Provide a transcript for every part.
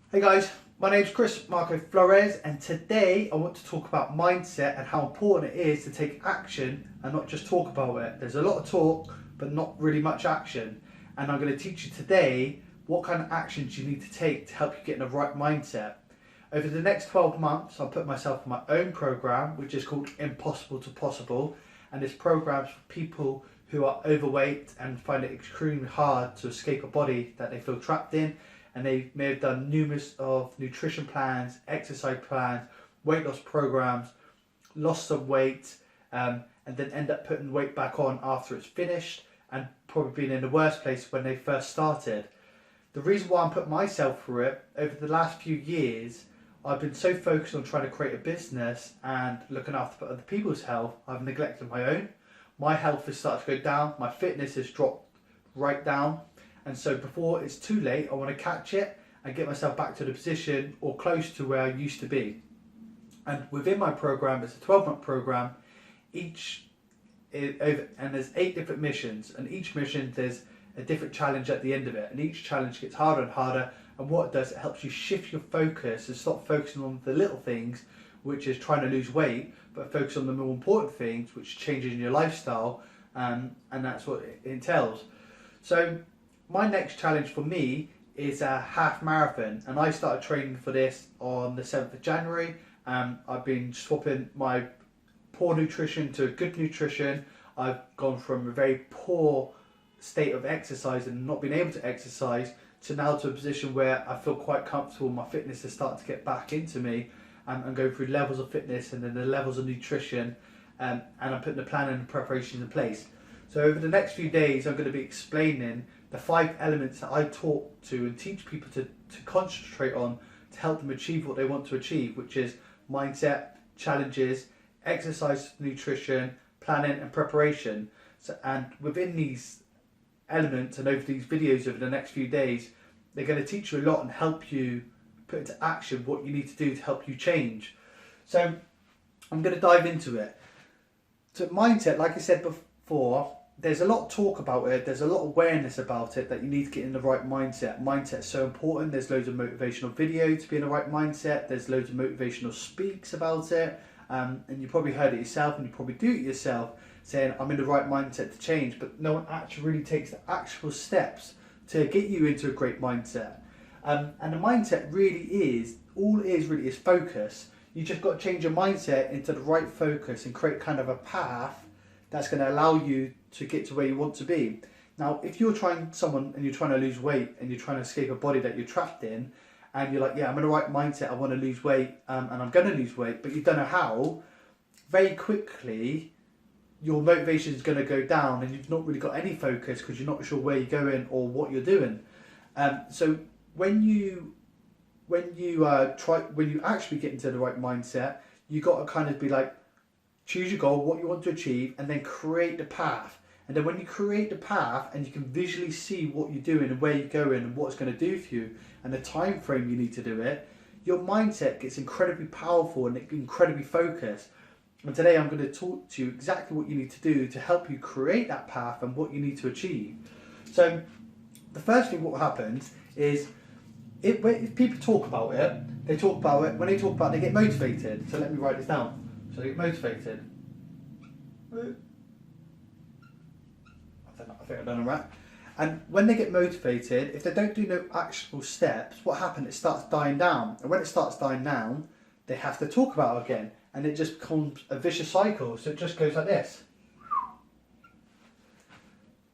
Hey guys, my name's Chris Marco Flores, and today I want to talk about mindset and how important it is to take action and not just talk about it. There's a lot of talk but not really much action, and I'm going to teach you today what kind of actions you need to take to help you get in the right mindset. Over the next 12 months I'll put myself on my own program which is called Impossible to Possible, and this program's for people who are overweight and find it extremely hard to escape a body that they feel trapped in, and they may have done numerous of nutrition plans, exercise plans, weight loss programs, lost some weight, and then end up putting weight back on after it's finished, and probably being in the worst place when they first started. The reason why I'm putting myself through it, over the last few years, I've been so focused on trying to create a business and looking after other people's health, I've neglected my own. My health has started to go down, my fitness has dropped right down, and so before it's too late, I want to catch it and get myself back to the position or close to where I used to be. And within my program, it's a 12-month program, and there's 8 different missions, and each mission there's a different challenge at the end of it, and each challenge gets harder and harder, and what it does, it helps you shift your focus and stop focusing on the little things, which is trying to lose weight, but focus on the more important things, which changes in your lifestyle, and that's what it entails. So my next challenge for me is a half marathon, and I started training for this on the 7th of January. I've been swapping my poor nutrition to good nutrition. I've gone from a very poor state of exercise and not being able to exercise to now to a position where I feel quite comfortable. My fitness is starting to get back into me, and go through levels of fitness and then the levels of nutrition, and I'm putting the plan and preparation in place. So over the next few days I'm going to be explaining the 5 elements that I talk to and teach people to concentrate on to help them achieve what they want to achieve, which is mindset, challenges, exercise, nutrition, planning and preparation. So, and within these elements and over these videos over the next few days, they're going to teach you a lot and help you put into action what you need to do to help you change. So I'm going to dive into it. So mindset, like I said before, there's a lot of talk about it, there's a lot of awareness about it, that you need to get in the right mindset. Mindset is so important. There's loads of motivational video to be in the right mindset, there's loads of motivational speaks about it, and you probably heard it yourself and you probably do it yourself, saying I'm in the right mindset to change, but no one actually really takes the actual steps to get you into a great mindset. And the mindset really is, all it is really is focus. You just got to change your mindset into the right focus and create kind of a path that's going to allow you to get to where you want to be. Now, if you're trying someone and you're trying to lose weight and you're trying to escape a body that you're trapped in, and you're like, yeah, I'm in the right mindset, I want to lose weight, and I'm going to lose weight, but you don't know how, very quickly your motivation is going to go down and you've not really got any focus because you're not sure where you're going or what you're doing. So when you actually get into the right mindset, you got to kind of be like, choose your goal, what you want to achieve, and then create the path. And then when you create the path and you can visually see what you're doing and where you're going and what it's going to do for you and the time frame you need to do it, your mindset gets incredibly powerful and incredibly focused. And today I'm going to talk to you exactly what you need to do to help you create that path and what you need to achieve. So the first thing what happens is, if people talk about it, when they talk about it, they get motivated. So let me write this down. So they get motivated. I think I've done it right. And when they get motivated, if they don't do no actionable steps, what happens? It starts dying down. And when it starts dying down, they have to talk about it again. And it just becomes a vicious cycle. So it just goes like this.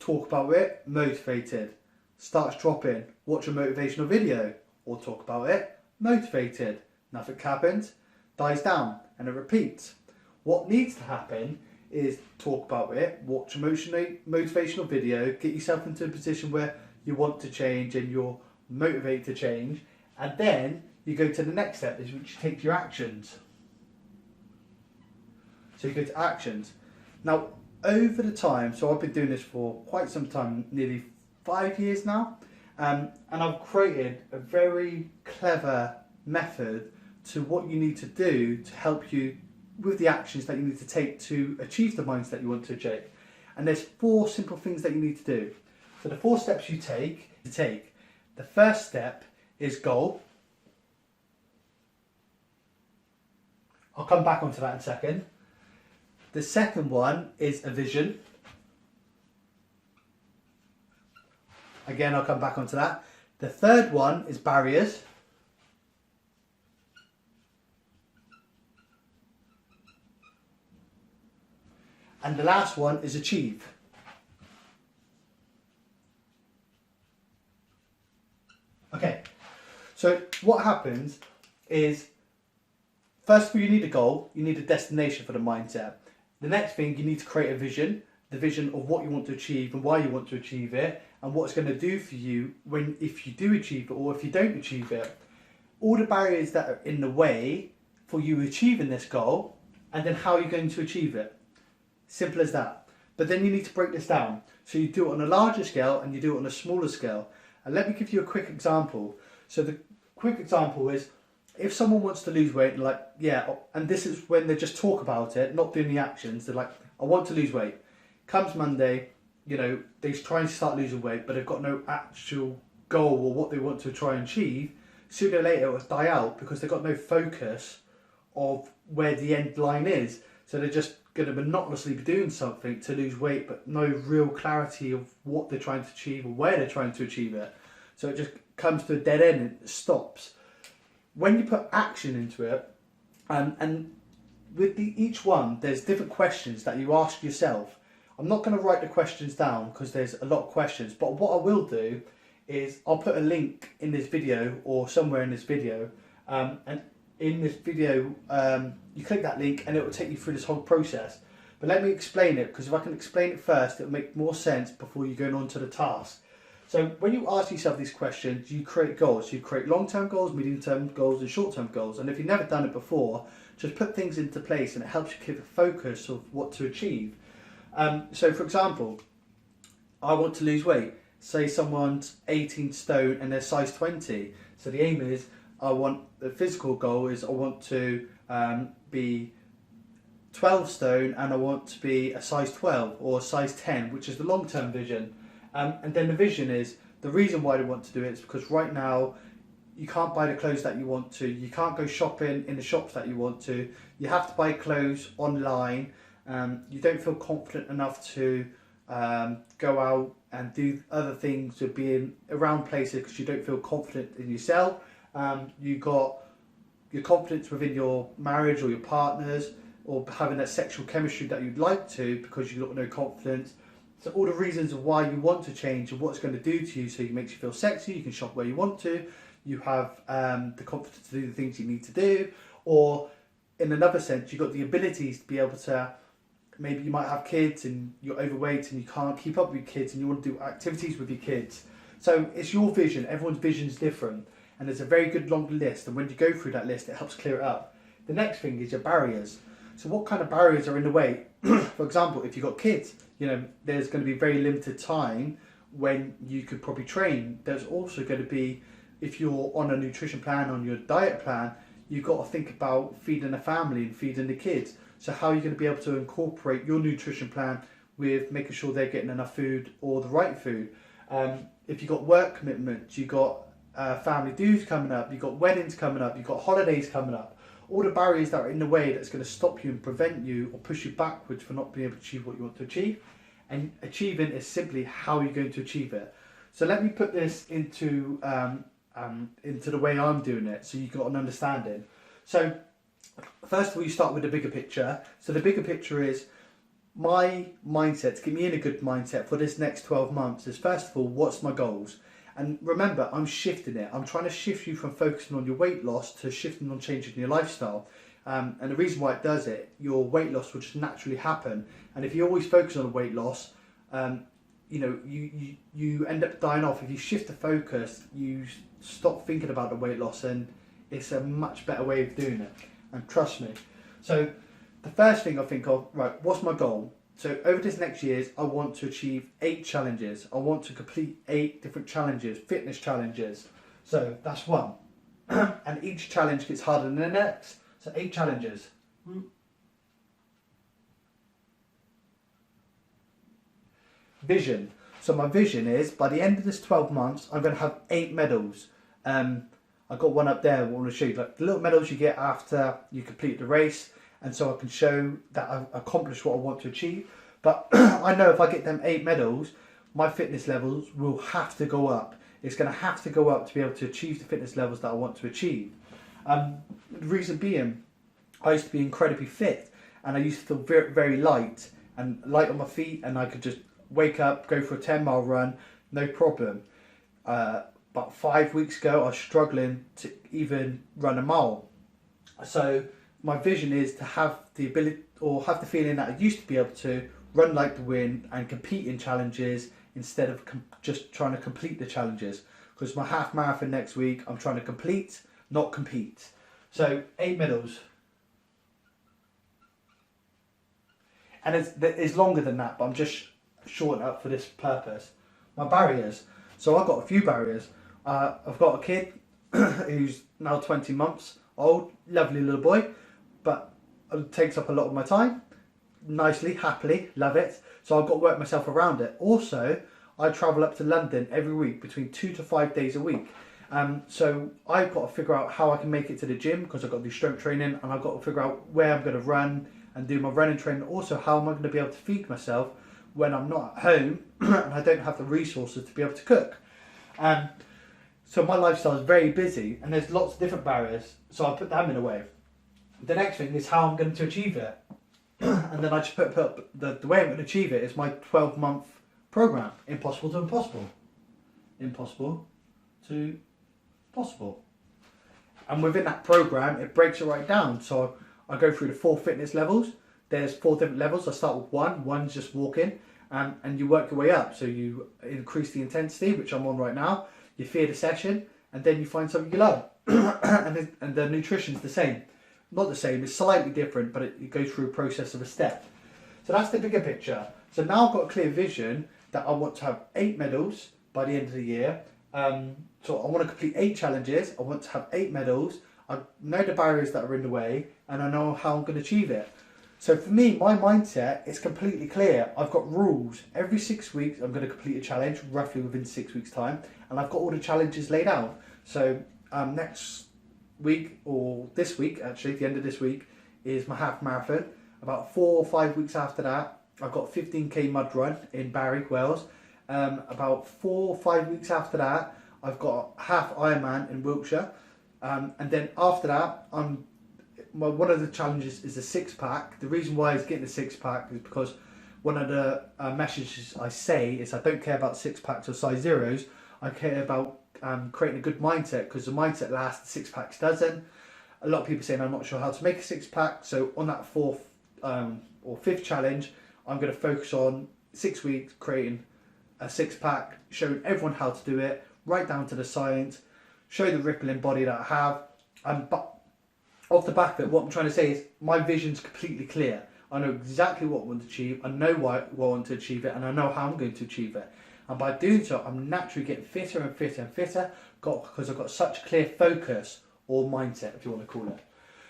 Talk about it, motivated. Starts dropping. Watch a motivational video. Or talk about it, motivated. Nothing happens. Dies down. And it repeats. What needs to happen is talk about it, watch a motivational video, get yourself into a position where you want to change and you're motivated to change, and then you go to the next step, which you take your actions. So you go to actions. Now, over the time, so I've been doing this for quite some time, nearly 5 years now, and I've created a very clever method to what you need to do to help you with the actions that you need to take to achieve the mindset you want to achieve. And there's 4 simple things that you need to do. So the 4 steps you take, the first step is goal. I'll come back onto that in a second. The second one is a vision. Again, I'll come back onto that. The third one is barriers. And the last one is achieve. Okay, so what happens is, first of all, you need a goal, you need a destination for the mindset. The next thing, you need to create a vision, the vision of what you want to achieve and why you want to achieve it, and what it's going to do for you if you do achieve it or if you don't achieve it. All the barriers that are in the way for you achieving this goal, and then how you're going to achieve it. Simple as that. But then you need to break this down. So you do it on a larger scale and you do it on a smaller scale. And let me give you a quick example. So the quick example is, if someone wants to lose weight, like, yeah, and this is when they just talk about it, not doing the actions, they're like, I want to lose weight. Comes Monday, you know, they try and start losing weight, but they've got no actual goal or what they want to try and achieve. Sooner or later it will die out because they've got no focus of where the end line is. So they're just going to monotonously be doing something to lose weight, but no real clarity of what they're trying to achieve or where they're trying to achieve it. So it just comes to a dead end and it stops. When you put action into it, and with each one, there's different questions that you ask yourself. I'm not going to write the questions down because there's a lot of questions, but what I will do is I'll put a link in this video or somewhere in this video, and in this video you click that link and it will take you through this whole process. But let me explain it, because if I can explain it first, it'll make more sense before you go on to the task. So when you ask yourself these questions, you create goals. You create long-term goals, medium-term goals and short-term goals. And if you've never done it before, just put things into place and it helps you keep a focus of what to achieve. So for example, I want to lose weight. Say someone's 18 stone and they're size 20. So the aim is, the physical goal is I want to be 12 stone and I want to be a size 12 or a size 10, which is the long-term vision. And then the vision is, the reason why they want to do it is because right now you can't buy the clothes that you want to, you can't go shopping in the shops that you want to, you have to buy clothes online, you don't feel confident enough to go out and do other things, to being around places because you don't feel confident in yourself. You got your confidence within your marriage or your partners, or having that sexual chemistry that you'd like to, because you've got no confidence. So all the reasons of why you want to change and what it's going to do to you, so it makes you feel sexy, you can shop where you want to, you have the confidence to do the things you need to do, or in another sense, you've got the abilities to be able to, maybe you might have kids and you're overweight and you can't keep up with your kids and you want to do activities with your kids. So it's your vision, everyone's vision is different, and there's a very good long list, and when you go through that list it helps clear it up. The next thing is your barriers. So what kind of barriers are in the way? For example, if you've got kids, you know, there's going to be very limited time when you could probably train. There's also going to be, if you're on a nutrition plan, on your diet plan, you've got to think about feeding a family and feeding the kids. So how are you going to be able to incorporate your nutrition plan with making sure they're getting enough food or the right food? If you've got work commitments, you've got family dues coming up, you've got weddings coming up, you've got holidays coming up. All the barriers that are in the way that's going to stop you and prevent you or push you backwards for not being able to achieve what you want to achieve. And achieving is simply how you're going to achieve it. So let me put this into the way I'm doing it, so you've got an understanding. So first of all, you start with the bigger picture. So the bigger picture is, my mindset, to get me in a good mindset for this next 12 months is, first of all, what's my goals? And remember, I'm shifting it. I'm trying to shift you from focusing on your weight loss to shifting on changing your lifestyle. And the reason why it does it, your weight loss will just naturally happen. And if you always focus on weight loss, you know, you end up dying off. If you shift the focus, you stop thinking about the weight loss, and it's a much better way of doing it. And trust me. So the first thing I think of, right, what's my goal? So over this next year, I want to achieve 8 challenges. I want to complete 8 different challenges, fitness challenges. So that's one. And each challenge gets harder than the next. So 8 challenges. Vision. So my vision is, by the end of this 12 months, I'm going to have 8 medals. I got one up there I want to show you, like the little medals you get after you complete the race, and so I can show that I've accomplished what I want to achieve. But I know if I get them 8 medals, my fitness levels will have to go up. It's going to have to go up to be able to achieve the fitness levels that I want to achieve. The reason being, I used to be incredibly fit, and I used to feel very, very light on my feet, and I could just wake up, go for a 10-mile run, no problem. About 5 weeks ago, I was struggling to even run a mile. So my vision is to have the ability, or have the feeling that I used to be able to run like the wind and compete in challenges instead of just trying to complete the challenges. Because my half marathon next week, I'm trying to complete, not compete. So 8 medals. And it's longer than that, but I'm just shortening up for this purpose. My barriers. So I've got a few barriers. I've got a kid who's now 20 months old, lovely little boy, but it takes up a lot of my time. Nicely, happily, love it. So I've got to work myself around it. Also, I travel up to London every week, between 2 to 5 days a week. So I've got to figure out how I can make it to the gym, because I've got to do strength training, and I've got to figure out where I'm going to run and do my running training. Also, how am I going to be able to feed myself when I'm not at home and I don't have the resources to be able to cook. So my lifestyle is very busy, and there's lots of different barriers, so I put them in a way. The next thing is how I'm going to achieve it. And then I just put the way I'm going to achieve it is my 12-month program, Impossible to Impossible. Impossible to Possible. And within that program, it breaks it right down. So I go through the 4 fitness levels. There's 4 different levels. I start with 1. 1's just walking, and you work your way up. So you increase the intensity, which I'm on right now. You fear the session, and then you find something you love. and the nutrition's the same. Not the same, it's slightly different, but it goes through a process of a step. So that's the bigger picture. So now I've got a clear vision that I want to have 8 medals by the end of the year. So I want to complete 8 challenges. I want to have 8 medals. I know the barriers that are in the way, and I know how I'm going to achieve it. So for me, my mindset is completely clear. I've got rules. Every 6 weeks, I'm going to complete a challenge, roughly within 6 weeks' time, and I've got all the challenges laid out. So next week, or this week actually, the end of this week, is my half marathon. About 4 or 5 weeks after that, I've got 15k mud run in Barry, Wales. About 4 or 5 weeks after that, I've got half Ironman in Wiltshire. And then after that, one of the challenges is a 6-pack. The reason why I was getting a 6-pack is because one of the messages I say is I don't care about 6-packs or size zeros. I care about creating a good mindset, because the mindset lasts, the 6-packs doesn't. A lot of people saying I'm not sure how to make a 6-pack. So on that 4th or 5th challenge, I'm going to focus on 6 weeks creating a 6-pack, showing everyone how to do it, right down to the science, show the rippling body that I have. But off the back of it, what I'm trying to say is my vision's completely clear. I know exactly what I want to achieve, I know why I want to achieve it, and I know how I'm going to achieve it. And by doing so, I'm naturally getting fitter and fitter and fitter, because I've got such clear focus, or mindset, if you want to call it.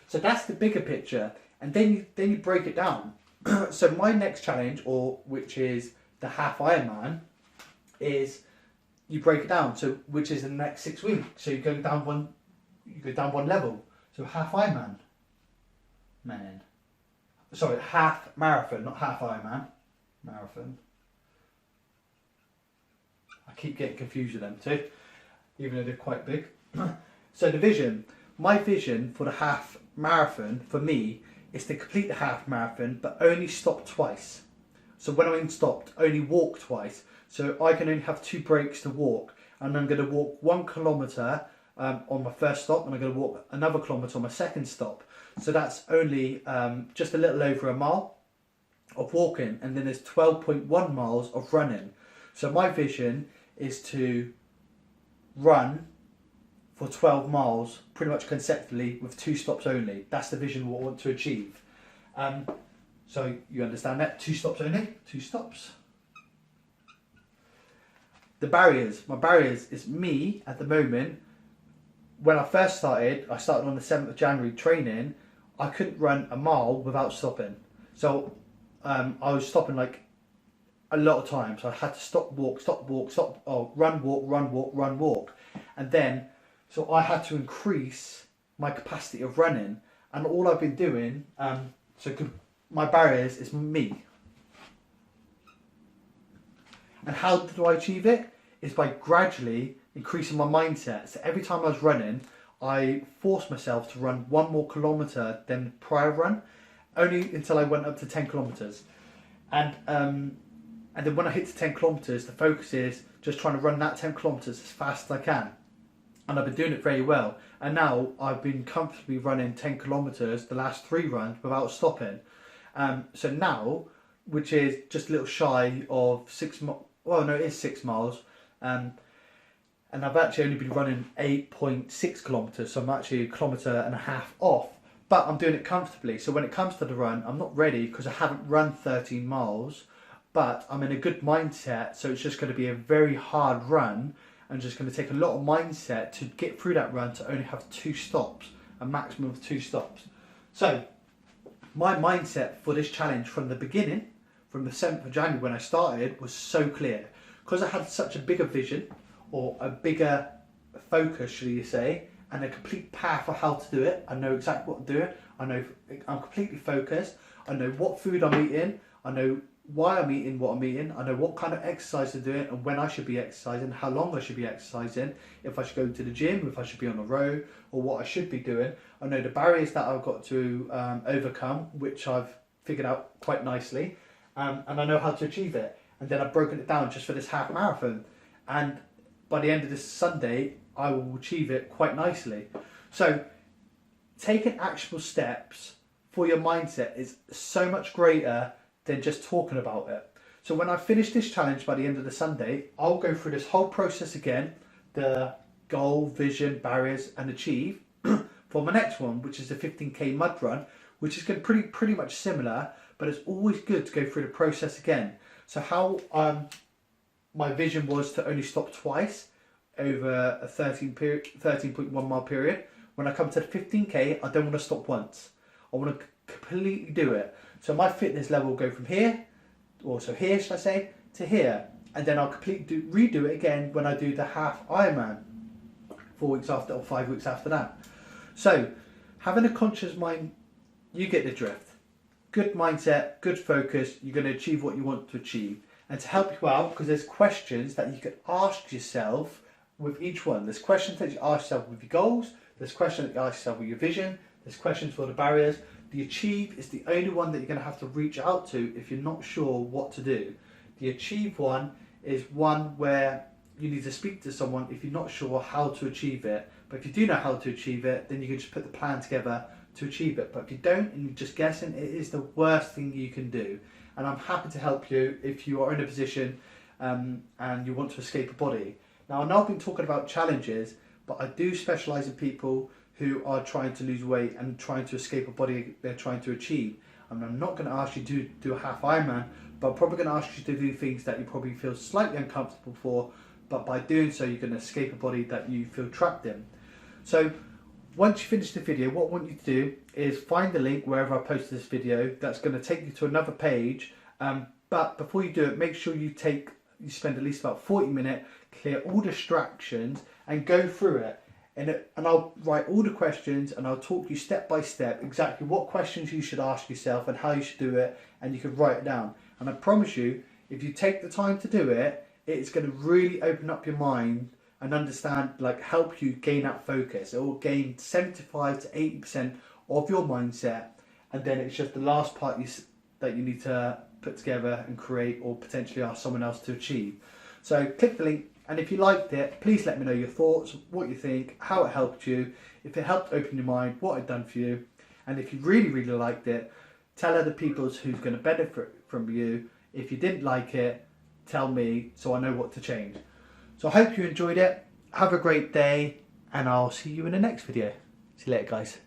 So that's the bigger picture, and then you break it down. So my next challenge, or which is the half Ironman, is you break it down. So which is in the next 6 weeks. So you go down one level. So half Ironman, half marathon, not half Ironman, marathon. I keep getting confused with them too, even though they're quite big. So the vision, my vision for the half marathon for me is to complete the half marathon, but only stop twice. So when I mean stopped, only walk twice. So I can only have 2 breaks to walk, and I'm going to walk 1 kilometre on my first stop, and I'm going to walk another kilometre on my second stop. So that's only just a little over a mile of walking, and then there's 12.1 miles of running. So my vision is to run for 12 miles pretty much consecutively with 2 stops only. That's the vision what I want to achieve. So you understand that? 2 stops only, 2 stops. The barriers, my barriers is me at the moment. When I first started, I started on the 7th of January training, I couldn't run a mile without stopping. So I was stopping like a lot of times. I had to stop, walk, run, walk. And then So I had to increase my capacity of running, and all I've been doing, my barriers is me. And how did I achieve it? Is by gradually increasing my mindset. So every time I was running, I forced myself to run 1 more kilometre than the prior run, only until I went up to 10 kilometres. And then when I hit to 10 kilometres, the focus is just trying to run that 10 kilometres as fast as I can. And I've been doing it very well. And now I've been comfortably running 10 kilometres the last 3 runs without stopping. So now, which is just a little shy of 6 miles, well no, it is 6 miles. And I've actually only been running 8.6 kilometres, so I'm actually 1.5 kilometres off. But I'm doing it comfortably. So when it comes to the run, I'm not ready because I haven't run 13 miles, but I'm in a good mindset. So it's just going to be a very hard run, and just going to take a lot of mindset to get through that run to only have 2 stops, a maximum of 2 stops. So my mindset for this challenge from the beginning, from the 7th of January when I started, was so clear. Because I had such a bigger vision, or a bigger focus, should you say, and a complete path for how to do it. I know exactly what I'm doing. I know I'm completely focused. I know what food I'm eating. I know why I'm eating what I'm eating. I know what kind of exercise I'm doing and when I should be exercising, how long I should be exercising, if I should go to the gym, if I should be on the road, or what I should be doing. I know the barriers that I've got to overcome, which I've figured out quite nicely, and I know how to achieve it. And then I've broken it down just for this half marathon. And by the end of this Sunday, I will achieve it quite nicely. So taking actionable steps for your mindset is so much greater than just talking about it. So when I finish this challenge by the end of the Sunday, I'll go through this whole process again, the goal, vision, barriers, and achieve for my next one, which is the 15k mud run, which is going to be pretty much similar, but it's always good to go through the process again. So how my vision was to only stop twice over a 13.1 mile period. When I come to the 15k, I don't want to stop once. I want to completely do it. So my fitness level will go from here, or so here should I say, to here. And then I'll completely redo it again when I do the half Ironman 4 weeks after, or 5 weeks after that. So having a conscious mind, you get the drift. Good mindset, good focus, you're going to achieve what you want to achieve. And to help you out, because there's questions that you could ask yourself with each one. There's questions that you ask yourself with your goals, there's questions that you ask yourself with your vision, there's questions for the barriers. The achieve is the only one that you're going to have to reach out to if you're not sure what to do. The achieve one is one where you need to speak to someone if you're not sure how to achieve it. But if you do know how to achieve it, then you can just put the plan together to achieve it. But if you don't and you're just guessing, it is the worst thing you can do. And I'm happy to help you if you are in a position and you want to escape a body. Now, I've not been talking about challenges, but I do specialise in people who are trying to lose weight and trying to escape a body they're trying to achieve. And I'm not going to ask you to do a half Ironman, but I'm probably going to ask you to do things that you probably feel slightly uncomfortable for, but by doing so, you're going to escape a body that you feel trapped in. So once you finish the video, what I want you to do is find the link wherever I post this video. That's going to take you to another page. But before you do it, make sure you spend at least about 40 minutes, clear all distractions and go through it. And I'll write all the questions and I'll talk you step by step exactly what questions you should ask yourself and how you should do it, and you can write it down. And I promise you, if you take the time to do it, it's going to really open up your mind and understand, like help you gain that focus. It will gain 75 to 80% of your mindset, and then it's just the last part that you need to put together and create, or potentially ask someone else to achieve. So click the link. And if you liked it, please let me know your thoughts, what you think, how it helped you, if it helped open your mind, what it done for you. And if you really, really liked it, tell other people who's going to benefit from you. If you didn't like it, tell me so I know what to change. So I hope you enjoyed it. Have a great day, and I'll see you in the next video. See you later, guys.